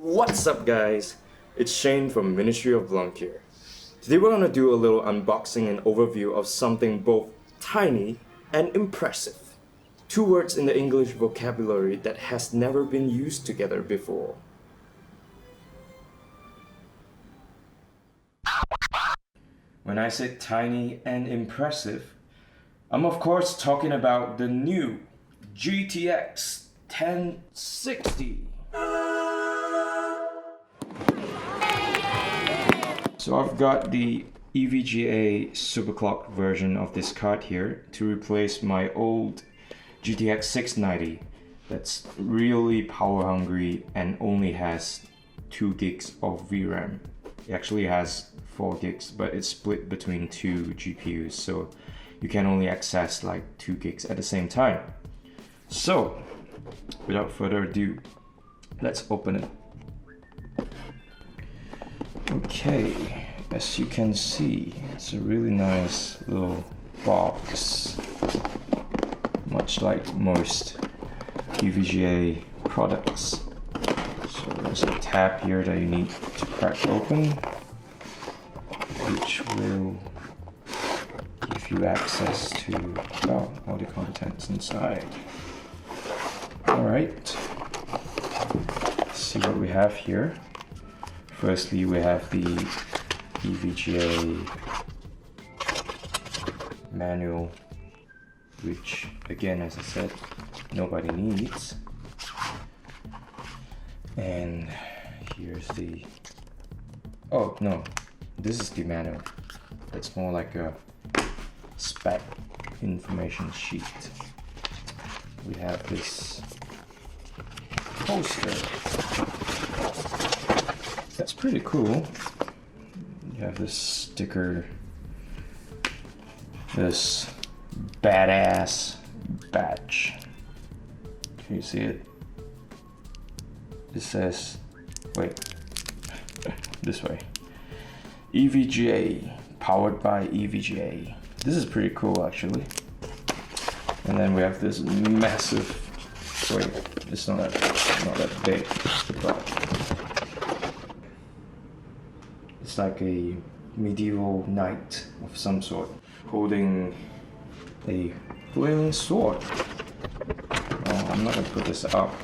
What's up guys? It's Shane from Ministry of Blanc here. Today we're going to do a little unboxing and overview of something both tiny and impressive. Two words in the English vocabulary that has never been used together before. When I say tiny and impressive, I'm of course talking about the new GTX 1060. So I've got the EVGA superclock version of this card here to replace my old GTX 690 that's really power hungry and only has 2 gigs of VRAM. It actually has 4 gigs, but it's split between 2 GPUs, so you can only access like 2 gigs at the same time. So without further ado, let's open it. Okay, as you can see, it's a really nice little box, much like most EVGA products. So there's a tab here that you need to crack open, which will give you access to, well, all the contents inside. Alright, let's see what we have here. Firstly, we have the EVGA manual, which again, as I said, nobody needs. And here's the, oh no, this is the manual. That's more like a spec information sheet. We have this poster. That's pretty cool. You have this sticker, this badass badge. Can you see it? It says, wait, this way. EVGA, powered by EVGA. This is pretty cool actually. And then we have this massive, wait, it's not that big, but it's like a medieval knight of some sort, holding a flaming sword. I'm not gonna put this up.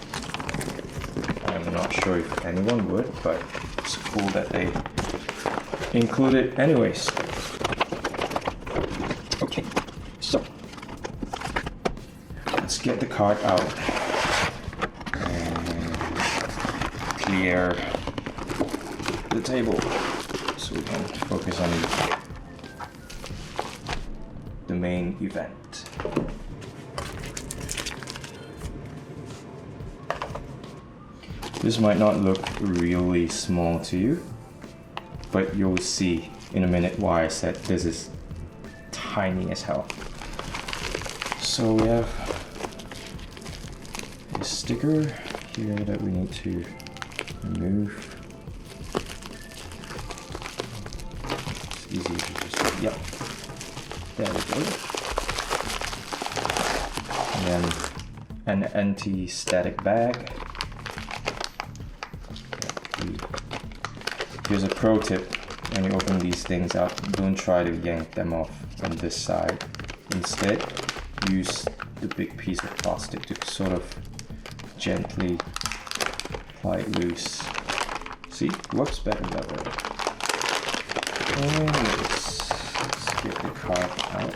I'm not sure if anyone would, but it's cool that they include it anyways. Okay, so let's get the card out and clear the table so we can focus on the main event. This might not look really small to you, but you'll see in a minute why I said this is tiny as hell. So we have a sticker here that we need to remove. It's easy to just, yep, there we go. And then an anti-static bag. Here's a pro tip: when you open these things up, don't try to yank them off on this side. Instead, use the big piece of plastic to sort of gently pry it loose. See, it works better that way. And let's get the card out.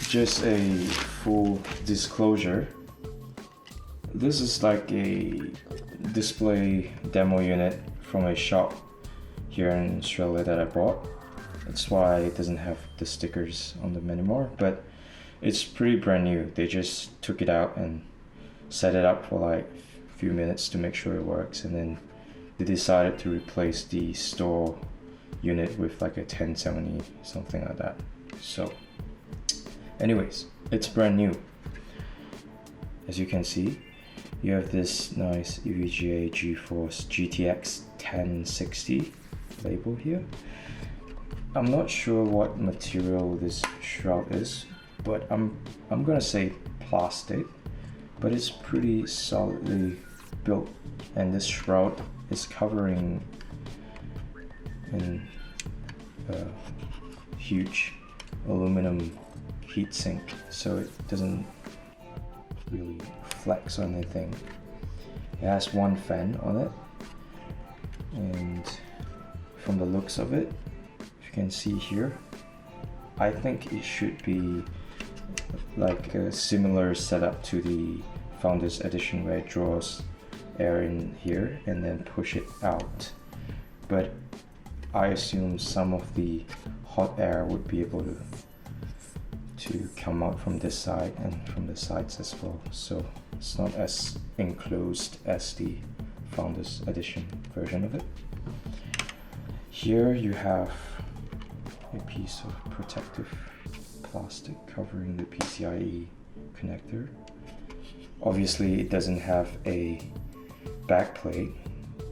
Just a full disclosure. This is like a display demo unit from a shop here in Australia that I bought. That's why it doesn't have the stickers on them anymore, but it's pretty brand new. They just took it out and set it up for like a few minutes to make sure it works, and then they decided to replace the store unit with like a 1070, something like that. So anyways, it's brand new. As you can see, you have this nice EVGA GeForce GTX 1060 label here. I'm not sure what material this shroud is, but I'm gonna say plastic, but it's pretty solidly built, and this shroud is covering in a huge aluminum heatsink, so it doesn't really flex or anything. It has one fan on it, and from the looks of it, if you can see here, I think it should be like a similar setup to the Founders Edition, where it draws air in here and then push it out. But I assume some of the hot air would be able to come out from this side and from the sides as well, so it's not as enclosed as the Founders Edition version of it. Here you have a piece of protective plastic covering the PCIe connector. Obviously it doesn't have a backplate,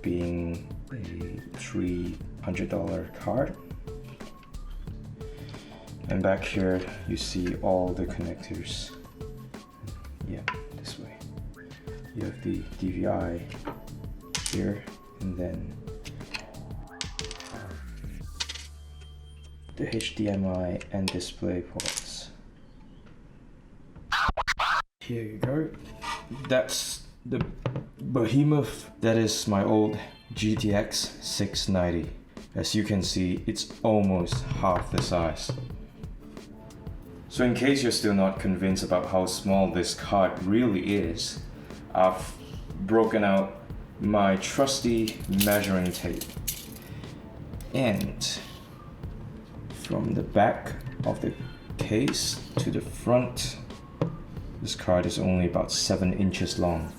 being a $300 card. And back here you see all the connectors. Yeah, this way. You have the DVI here, and then the HDMI and display ports. Here you go. That's the behemoth. That is my old GTX 690. As you can see, it's almost half the size. So in case you're still not convinced about how small this card really is, I've broken out my trusty measuring tape. And from the back of the case to the front, this card is only about 7 inches long,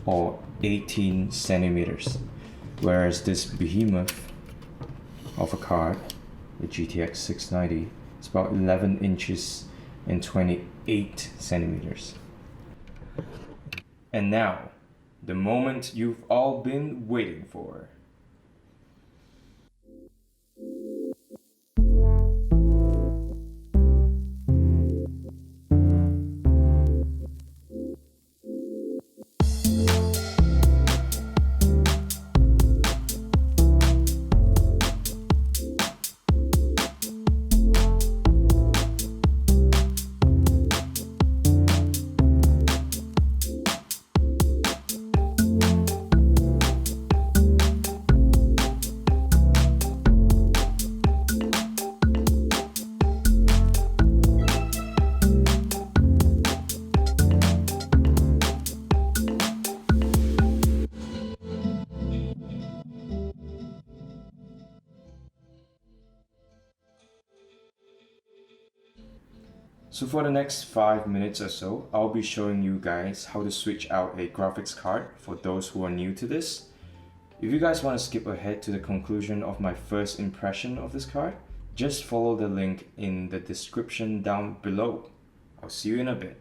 or 18 centimeters. Whereas this behemoth of a card, the GTX 690, is about 11 inches and 28 centimeters. And now, the moment you've all been waiting for. So for the next 5 minutes or so, I'll be showing you guys how to switch out a graphics card for those who are new to this. If you guys want to skip ahead to the conclusion of my first impression of this card, just follow the link in the description down below. I'll see you in a bit.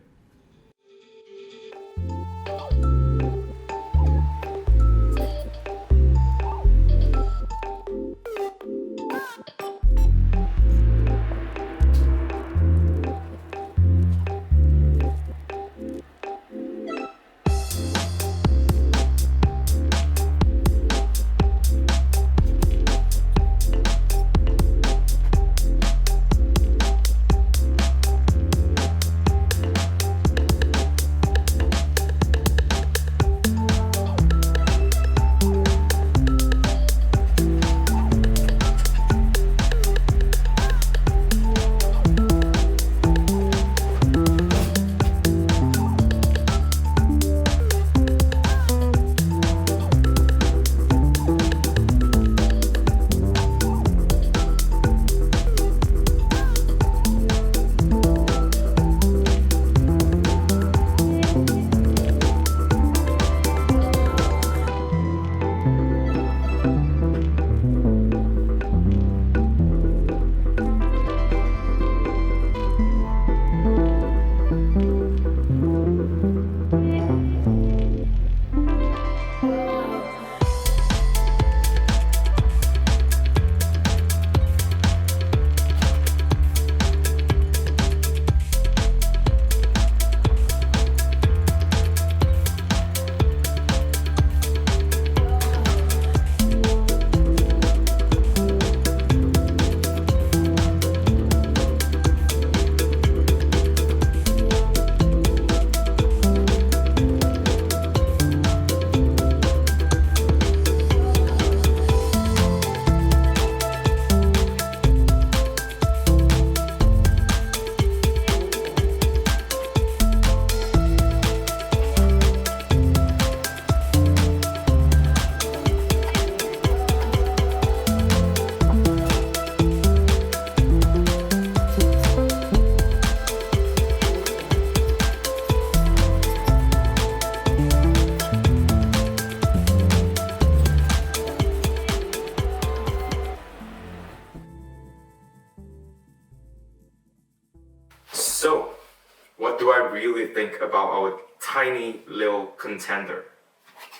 What do I really think about our tiny little contender?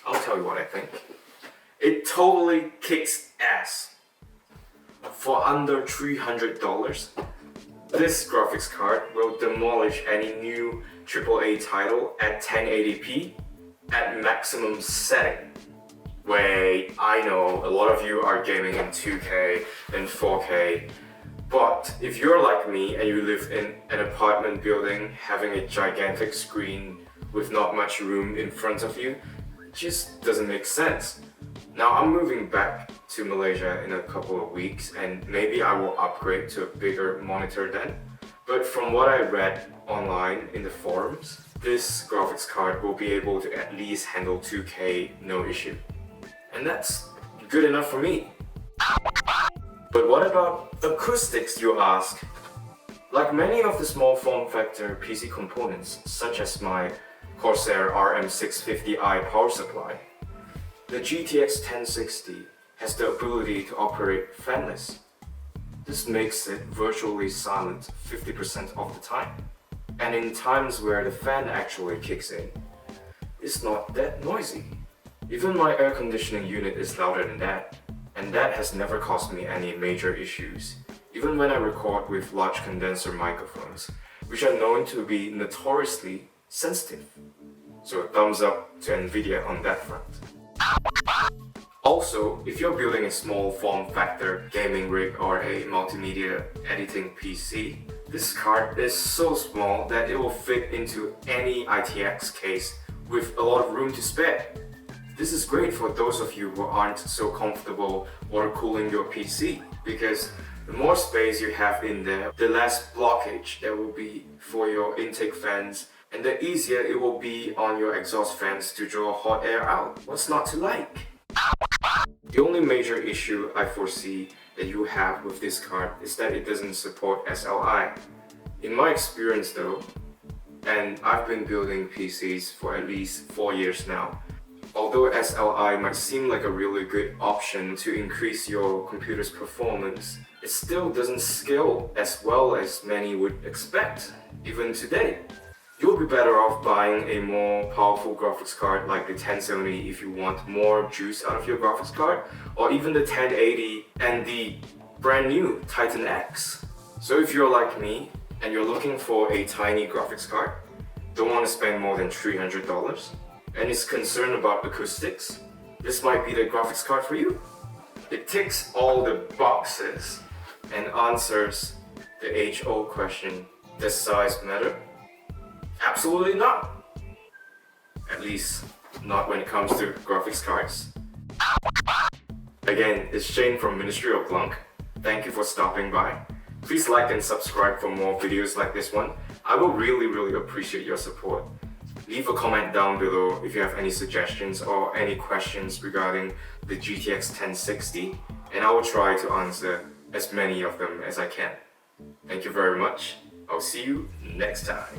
I'll tell you what I think. It totally kicks ass. For under $300, this graphics card will demolish any new AAA title at 1080p at maximum setting. Wait, I know a lot of you are gaming in 2K and 4K, but if you're like me and you live in an apartment building having a gigantic screen with not much room in front of you, it just doesn't make sense. Now I'm moving back to Malaysia in a couple of weeks and maybe I will upgrade to a bigger monitor then. But from what I read online in the forums, this graphics card will be able to at least handle 2K no issue. And that's good enough for me. But what about acoustics, you ask? Like many of the small form factor PC components, such as my Corsair RM650i power supply, the GTX 1060 has the ability to operate fanless. This makes it virtually silent 50% of the time. And in times where the fan actually kicks in, it's not that noisy. Even my air conditioning unit is louder than that, and that has never caused me any major issues, even when I record with large condenser microphones, which are known to be notoriously sensitive. So thumbs up to NVIDIA on that front. Also, if you're building a small form factor gaming rig or a multimedia editing PC, this card is so small that it will fit into any ITX case with a lot of room to spare. This is great for those of you who aren't so comfortable water cooling your PC, because the more space you have in there, the less blockage there will be for your intake fans, and the easier it will be on your exhaust fans to draw hot air out. What's not to like? The only major issue I foresee that you have with this card is that it doesn't support SLI. In my experience though, and I've been building PCs for at least 4 years now, although SLI might seem like a really good option to increase your computer's performance, it still doesn't scale as well as many would expect, even today. You'll be better off buying a more powerful graphics card like the 1070 if you want more juice out of your graphics card, or even the 1080 and the brand new Titan X. So if you're like me and you're looking for a tiny graphics card, don't want to spend more than $300, and is concerned about acoustics, this might be the graphics card for you. It ticks all the boxes and answers the age-old question, does size matter? Absolutely not. At least, not when it comes to graphics cards. Again, it's Shane from Ministry of Blanc. Thank you for stopping by. Please like and subscribe for more videos like this one. I will really appreciate your support. Leave a comment down below if you have any suggestions or any questions regarding the GTX 1060, and I will try to answer as many of them as I can. Thank you very much. I'll see you next time.